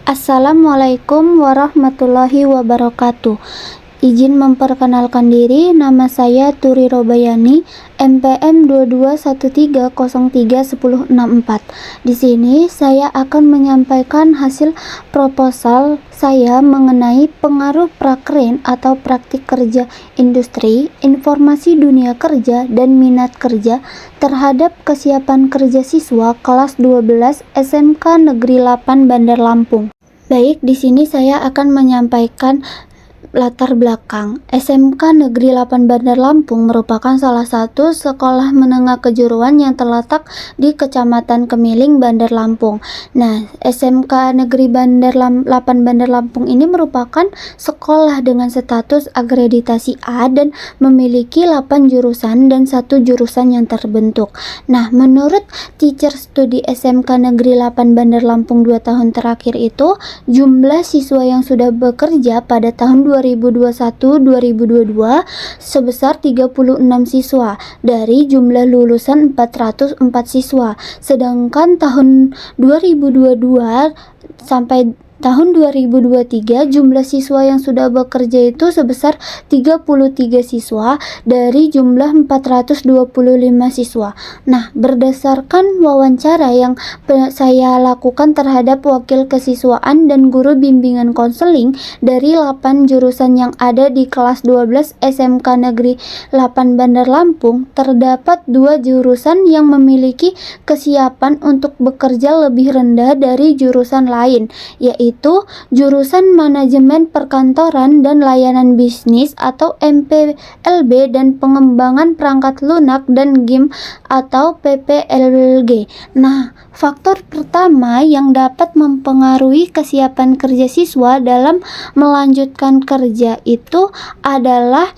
Assalamualaikum warahmatullahi wabarakatuh. Izin memperkenalkan diri, nama saya Turi Robayani, NPM 2213031064. Di sini saya akan menyampaikan hasil proposal saya mengenai pengaruh prakerin atau praktik kerja industri, informasi dunia kerja, dan minat kerja terhadap kesiapan kerja siswa kelas 12 SMK Negeri 8 Bandar Lampung. Baik, di sini saya akan menyampaikan latar belakang. SMK Negeri 8 Bandar Lampung merupakan salah satu sekolah menengah kejuruan yang terletak di Kecamatan Kemiling, Bandar Lampung. Nah, SMK Negeri 8 Bandar Lampung ini merupakan sekolah dengan status akreditasi A dan memiliki 8 jurusan dan 1 jurusan yang terbentuk. Nah, menurut teacher studi SMK Negeri 8 Bandar Lampung 2 tahun terakhir itu, jumlah siswa yang sudah bekerja pada tahun 2021-2022 sebesar 36 siswa dari jumlah lulusan 404 siswa. Sedangkan tahun 2022 sampai tahun 2023 jumlah siswa yang sudah bekerja itu sebesar 33 siswa dari jumlah 425 siswa. Nah, berdasarkan wawancara yang saya lakukan terhadap wakil kesiswaan dan guru bimbingan konseling dari 8 jurusan yang ada di kelas 12 SMK Negeri 8 Bandar Lampung, terdapat 2 jurusan yang memiliki kesiapan untuk bekerja lebih rendah dari jurusan lain, yaitu jurusan Manajemen Perkantoran dan Layanan Bisnis atau MPLB dan Pengembangan Perangkat Lunak dan Game atau PPLG. Nah, faktor pertama yang dapat mempengaruhi kesiapan kerja siswa dalam melanjutkan kerja itu adalah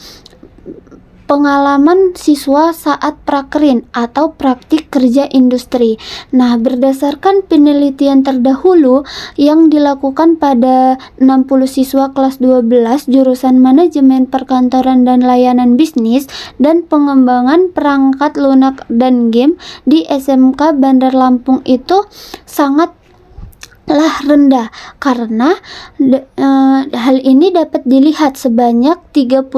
pengalaman siswa saat prakerin atau praktik kerja industri. Nah, berdasarkan penelitian terdahulu yang dilakukan pada 60 siswa kelas 12 jurusan Manajemen Perkantoran dan Layanan Bisnis dan Pengembangan Perangkat Lunak dan Game di SMK Bandar Lampung itu sangat rendah karena hal ini dapat dilihat sebanyak 34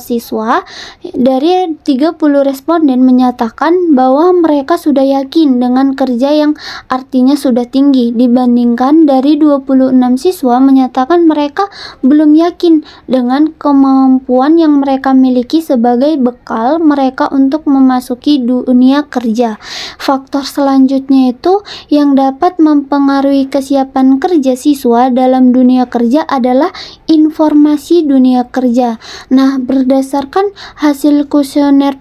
siswa dari 30 responden menyatakan bahwa mereka sudah yakin dengan kerja yang artinya sudah tinggi, dibandingkan dari 26 siswa menyatakan mereka belum yakin dengan kemampuan yang mereka miliki sebagai bekal mereka untuk memasuki dunia kerja. Faktor selanjutnya itu yang dapat mempengaruhi kesiapan kerja siswa dalam dunia kerja adalah informasi dunia kerja. Nah, berdasarkan hasil kuesioner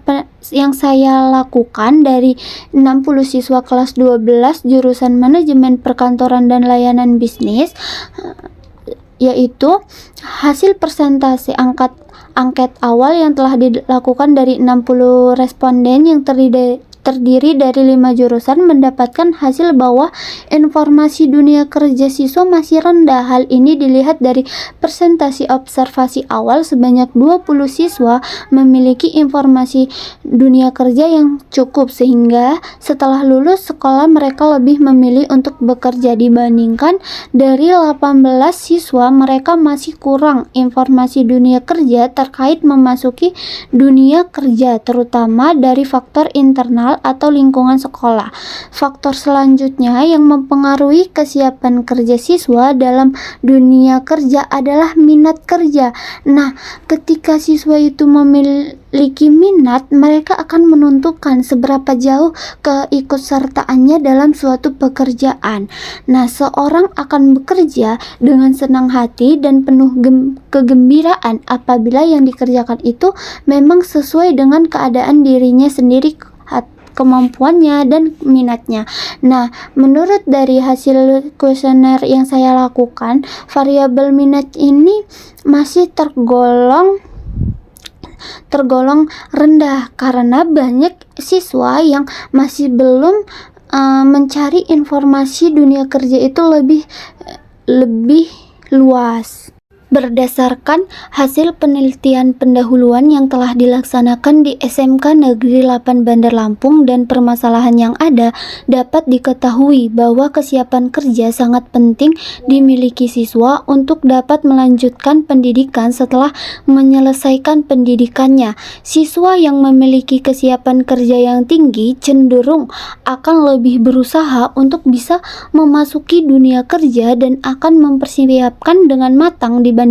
yang saya lakukan dari 60 siswa kelas 12 jurusan Manajemen Perkantoran dan Layanan Bisnis, yaitu hasil persentase angket awal yang telah dilakukan dari 60 responden yang terdiri dari 5 jurusan mendapatkan hasil bahwa informasi dunia kerja siswa masih rendah. Hal ini dilihat dari presentasi observasi awal sebanyak 20 siswa memiliki informasi dunia kerja yang cukup sehingga setelah lulus sekolah mereka lebih memilih untuk bekerja dibandingkan dari 18 siswa mereka masih kurang informasi dunia kerja terkait memasuki dunia kerja, terutama dari faktor internal atau lingkungan sekolah. Faktor selanjutnya yang mempengaruhi kesiapan kerja siswa dalam dunia kerja adalah minat kerja. Nah, ketika siswa itu memiliki minat, mereka akan menentukan seberapa jauh keikutsertaannya dalam suatu pekerjaan. Nah, seorang akan bekerja dengan senang hati dan penuh kegembiraan apabila yang dikerjakan itu memang sesuai dengan keadaan dirinya sendiri, kemampuannya dan minatnya. Nah, menurut dari hasil kuesioner yang saya lakukan, variabel minat ini masih tergolong rendah karena banyak siswa yang masih belum mencari informasi dunia kerja itu lebih luas. Berdasarkan hasil penelitian pendahuluan yang telah dilaksanakan di SMK Negeri 8 Bandar Lampung dan permasalahan yang ada, dapat diketahui bahwa kesiapan kerja sangat penting dimiliki siswa untuk dapat melanjutkan pendidikan setelah menyelesaikan pendidikannya. Siswa yang memiliki kesiapan kerja yang tinggi cenderung akan lebih berusaha untuk bisa memasuki dunia kerja dan akan mempersiapkan dengan matang dibandingkan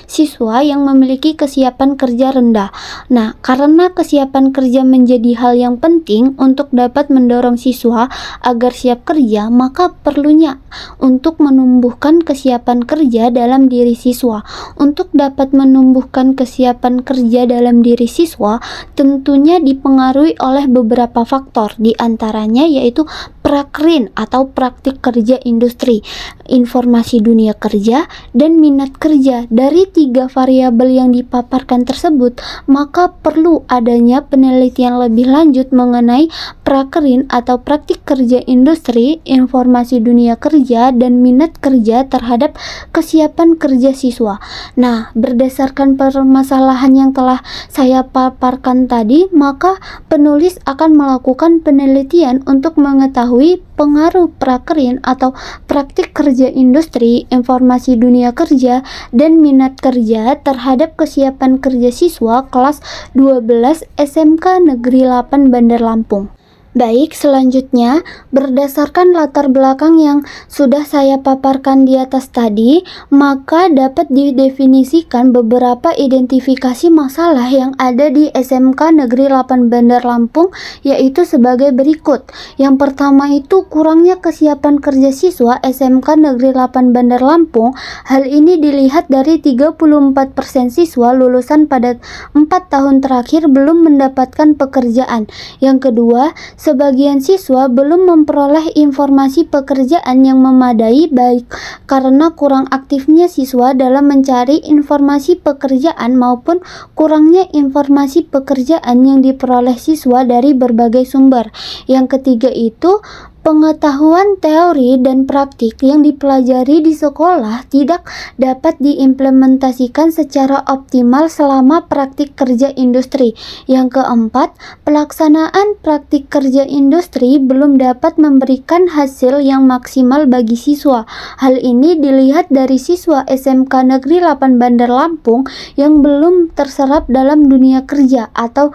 siswa yang memiliki kesiapan kerja rendah. Nah, karena kesiapan kerja menjadi hal yang penting untuk dapat mendorong siswa agar siap kerja, maka perlunya untuk menumbuhkan kesiapan kerja dalam diri siswa. Untuk dapat menumbuhkan kesiapan kerja dalam diri siswa, tentunya dipengaruhi oleh beberapa faktor, di antaranya yaitu prakrin atau praktik kerja industri, informasi dunia kerja, dan minat kerja. Dari 3 variabel yang dipaparkan tersebut, maka perlu adanya penelitian lebih lanjut mengenai prakrin atau praktik kerja industri, informasi dunia kerja, dan minat kerja terhadap kesiapan kerja siswa. Nah, berdasarkan permasalahan yang telah saya paparkan tadi, maka penulis akan melakukan penelitian untuk mengetahui pengaruh prakrin atau praktik kerja industri, informasi dunia kerja, dan minat kerja terhadap kesiapan kerja siswa kelas 12 SMK Negeri 8 Bandar Lampung. Baik, selanjutnya berdasarkan latar belakang yang sudah saya paparkan di atas tadi, maka dapat didefinisikan beberapa identifikasi masalah yang ada di SMK Negeri 8 Bandar Lampung, yaitu sebagai berikut. Yang pertama itu kurangnya kesiapan kerja siswa SMK Negeri 8 Bandar Lampung. Hal ini dilihat dari 34% siswa lulusan pada 4 tahun terakhir belum mendapatkan pekerjaan. Yang kedua, sebagian siswa belum memperoleh informasi pekerjaan yang memadai, baik karena kurang aktifnya siswa dalam mencari informasi pekerjaan maupun kurangnya informasi pekerjaan yang diperoleh siswa dari berbagai sumber. Yang ketiga itu pengetahuan teori dan praktik yang dipelajari di sekolah tidak dapat diimplementasikan secara optimal selama praktik kerja industri. Yang keempat, pelaksanaan praktik kerja industri belum dapat memberikan hasil yang maksimal bagi siswa. Hal ini dilihat dari siswa SMK Negeri 8 Bandar Lampung yang belum terserap dalam dunia kerja atau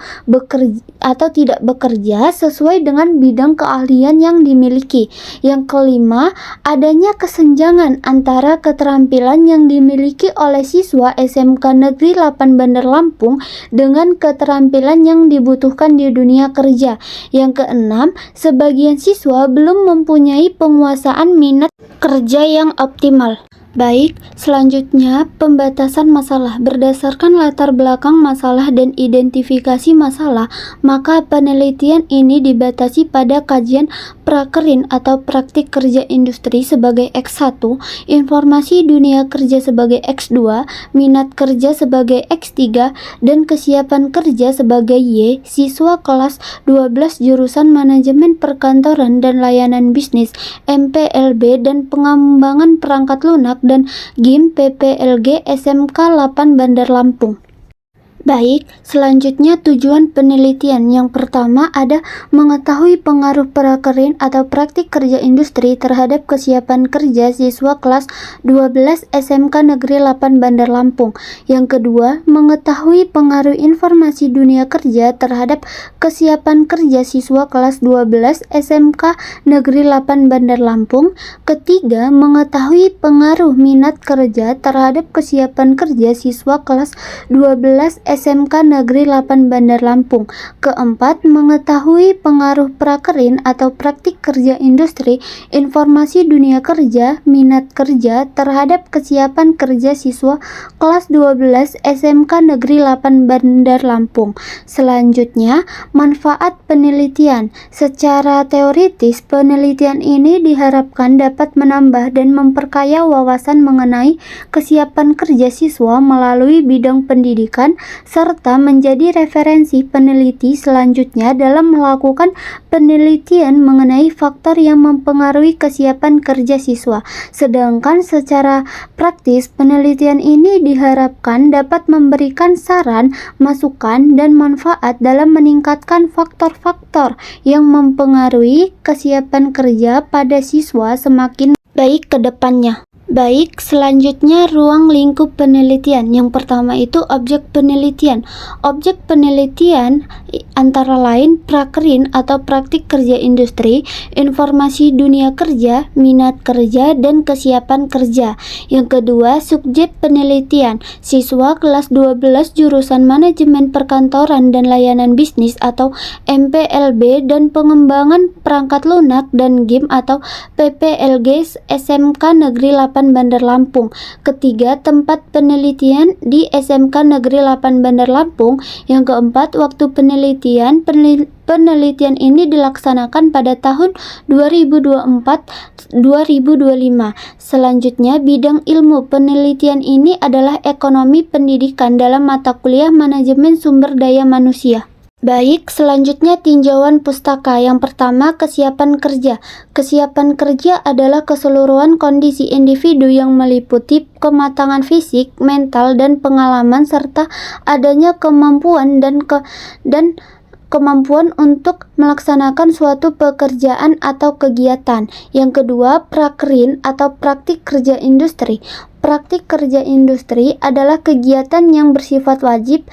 tidak bekerja sesuai dengan bidang keahlian yang dimiliki. Yang kelima, adanya kesenjangan antara keterampilan yang dimiliki oleh siswa SMK Negeri 8 Bandar Lampung dengan keterampilan yang dibutuhkan di dunia kerja. Yang keenam, sebagian siswa belum mempunyai penguasaan minat kerja yang optimal. Baik, selanjutnya pembatasan masalah. Berdasarkan latar belakang masalah dan identifikasi masalah, maka penelitian ini dibatasi pada kajian prakrin atau praktik kerja industri sebagai X1, informasi dunia kerja sebagai X2, minat kerja sebagai X3, dan kesiapan kerja sebagai Y. Siswa kelas 12 jurusan manajemen perkantoran dan layanan bisnis MPLB dan pengembangan perangkat lunak dan GIM PPLG SMK 8 Bandar Lampung. Baik, selanjutnya tujuan penelitian. Yang pertama ada mengetahui pengaruh prakrin atau praktik kerja industri terhadap kesiapan kerja siswa kelas 12 SMK Negeri 8 Bandar Lampung. Yang kedua, mengetahui pengaruh informasi dunia kerja terhadap kesiapan kerja siswa kelas 12 SMK Negeri 8 Bandar Lampung. Ketiga, mengetahui pengaruh minat kerja terhadap kesiapan kerja siswa kelas 12 SMK Negeri 8 Bandar Lampung. Keempat, mengetahui pengaruh prakrin atau praktik kerja industri, informasi dunia kerja, minat kerja terhadap kesiapan kerja siswa kelas 12 SMK Negeri 8 Bandar Lampung. Selanjutnya, manfaat penelitian. Secara teoritis, penelitian ini diharapkan dapat menambah dan memperkaya wawasan mengenai kesiapan kerja siswa melalui bidang pendidikan, serta menjadi referensi peneliti selanjutnya dalam melakukan penelitian mengenai faktor yang mempengaruhi kesiapan kerja siswa. Sedangkan secara praktis, penelitian ini diharapkan dapat memberikan saran, masukan, dan manfaat dalam meningkatkan faktor-faktor yang mempengaruhi kesiapan kerja pada siswa semakin baik ke depannya. Baik, selanjutnya ruang lingkup penelitian. Yang pertama itu objek penelitian. Objek penelitian antara lain prakerin atau praktik kerja industri, informasi dunia kerja, minat kerja, dan kesiapan kerja. Yang kedua, subjek penelitian. Siswa kelas 12 jurusan manajemen perkantoran dan layanan bisnis atau MPLB dan pengembangan perangkat lunak dan game atau PPLG SMK Negeri 8 Bandar Lampung. Ketiga, tempat penelitian di SMK Negeri 8 Bandar Lampung. Yang keempat, waktu penelitian. Penelitian ini dilaksanakan pada tahun 2024-2025. Selanjutnya, bidang ilmu penelitian ini adalah ekonomi pendidikan dalam mata kuliah manajemen sumber daya manusia. Baik, selanjutnya tinjauan pustaka. Yang pertama, kesiapan kerja. Kesiapan kerja adalah keseluruhan kondisi individu yang meliputi kematangan fisik, mental, dan pengalaman serta adanya kemampuan dan kemampuan untuk melaksanakan suatu pekerjaan atau kegiatan. Yang kedua, prakerin atau praktik kerja industri. Praktik kerja industri adalah kegiatan yang bersifat wajib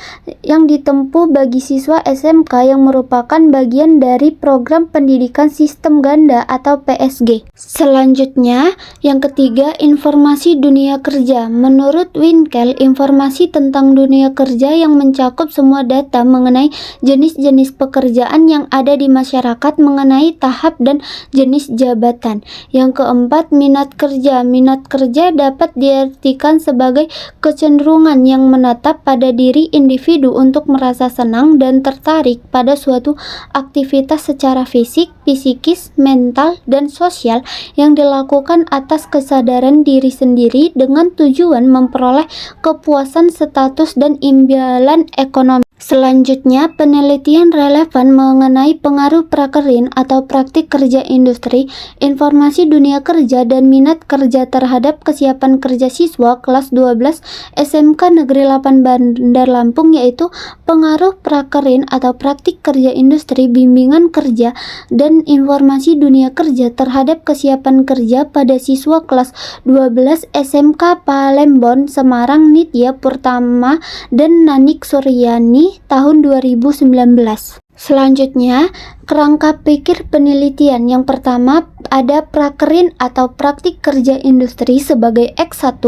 yang ditempuh bagi siswa SMK yang merupakan bagian dari program pendidikan sistem ganda atau PSG. Selanjutnya, yang ketiga, informasi dunia kerja. Menurut Winkel, informasi tentang dunia kerja yang mencakup semua data mengenai jenis-jenis pekerjaan yang ada di masyarakat mengenai tahap dan jenis jabatan. Yang keempat, minat kerja. Minat kerja dapat diartikan sebagai kecenderungan yang menetap pada diri individu untuk merasa senang dan tertarik pada suatu aktivitas secara fisik, psikis, mental, dan sosial yang dilakukan atas kesadaran diri sendiri dengan tujuan memperoleh kepuasan status dan imbalan ekonomi. Selanjutnya, penelitian relevan mengenai pengaruh prakerin atau praktik kerja industri, informasi dunia kerja, dan minat kerja terhadap kesiapan kerja siswa kelas 12 SMK Negeri 8 Bandar Lampung, yaitu pengaruh prakerin atau praktik kerja industri, bimbingan kerja, dan informasi dunia kerja terhadap kesiapan kerja pada siswa kelas 12 SMK Palembon, Semarang, Nitya Purtama, dan Nanik Suryani tahun 2019. Selanjutnya, kerangka pikir penelitian. Yang pertama, ada prakerin atau praktik kerja industri sebagai X1,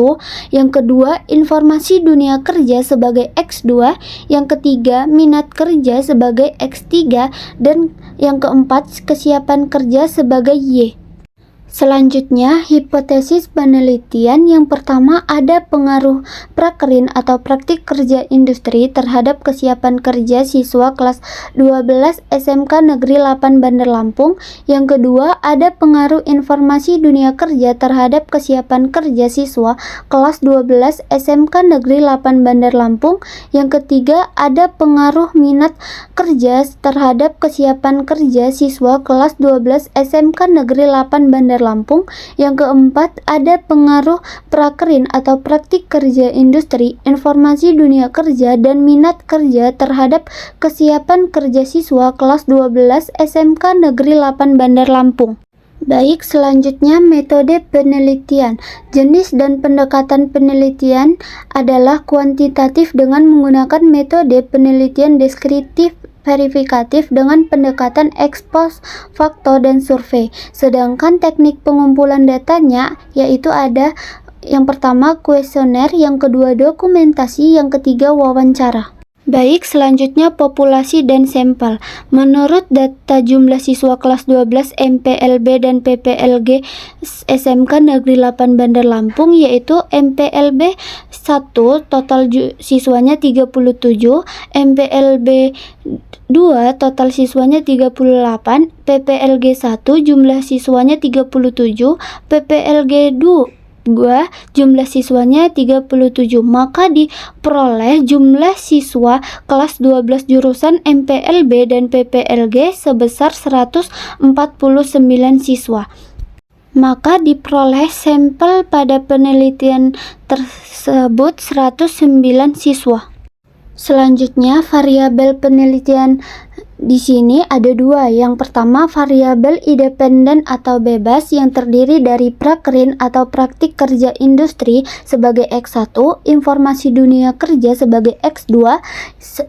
yang kedua, informasi dunia kerja sebagai X2, yang ketiga, minat kerja sebagai X3, dan yang keempat, kesiapan kerja sebagai Y. Selanjutnya, hipotesis penelitian. Yang pertama, ada pengaruh prakerin atau praktik kerja industri terhadap kesiapan kerja siswa kelas 12 SMK Negeri 8 Bandar Lampung. Yang kedua, ada pengaruh informasi dunia kerja terhadap kesiapan kerja siswa kelas 12 SMK Negeri 8 Bandar Lampung. Yang ketiga, ada pengaruh minat kerja terhadap kesiapan kerja siswa kelas 12 SMK Negeri 8 Bandar Lampung. Yang keempat, ada pengaruh prakerin atau praktik kerja industri, informasi dunia kerja, dan minat kerja terhadap kesiapan kerja siswa kelas 12 SMK Negeri 8 Bandar Lampung. Baik, selanjutnya metode penelitian. Jenis dan pendekatan penelitian adalah kuantitatif dengan menggunakan metode penelitian deskriptif, verifikatif dengan pendekatan ex post facto dan survei. Sedangkan teknik pengumpulan datanya yaitu ada yang pertama kuesioner, yang kedua dokumentasi, yang ketiga wawancara. Baik, selanjutnya populasi dan sampel. Menurut data jumlah siswa kelas 12 MPLB dan PPLG SMK Negeri 8 Bandar Lampung, yaitu MPLB 1 total siswanya 37, MPLB 2 total siswanya 38, PPLG 1 jumlah siswanya 37, PPLG 2 2 jumlah siswanya 37, maka diperoleh jumlah siswa kelas 12 jurusan MPLB dan PPLG sebesar 149 siswa. Maka diperoleh sampel pada penelitian tersebut 109 siswa. Selanjutnya, variabel penelitian di sini ada dua. Yang pertama, variabel independen atau bebas yang terdiri dari prakrin atau praktik kerja industri sebagai X1, informasi dunia kerja sebagai X2,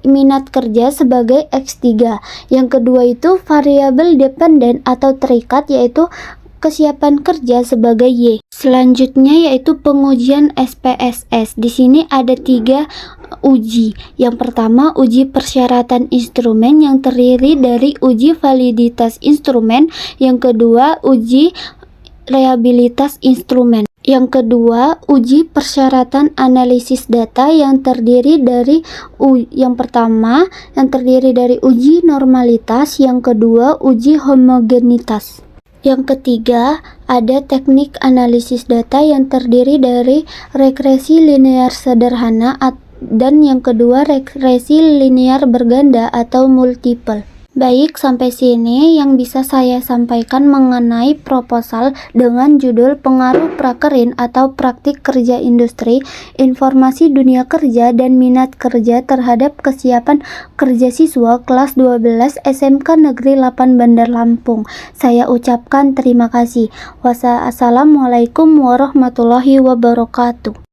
minat kerja sebagai X3. Yang kedua itu variabel dependen atau terikat, yaitu kesiapan kerja sebagai Y. Selanjutnya yaitu pengujian SPSS. Di sini ada 3 uji. Yang pertama, uji persyaratan instrumen yang terdiri dari uji validitas instrumen. Yang kedua, uji reliabilitas instrumen. Yang kedua, uji persyaratan analisis data yang terdiri dari yang pertama yang terdiri dari uji normalitas, yang kedua uji homogenitas. Yang ketiga, ada teknik analisis data yang terdiri dari regresi linear sederhana dan yang kedua regresi linear berganda atau multiple. Baik, sampai sini yang bisa saya sampaikan mengenai proposal dengan judul Pengaruh Prakerin atau Praktik Kerja Industri, Informasi Dunia Kerja dan Minat Kerja terhadap Kesiapan Kerja Siswa Kelas 12 SMK Negeri 8 Bandar Lampung. Saya ucapkan terima kasih. Wassalamualaikum warahmatullahi wabarakatuh.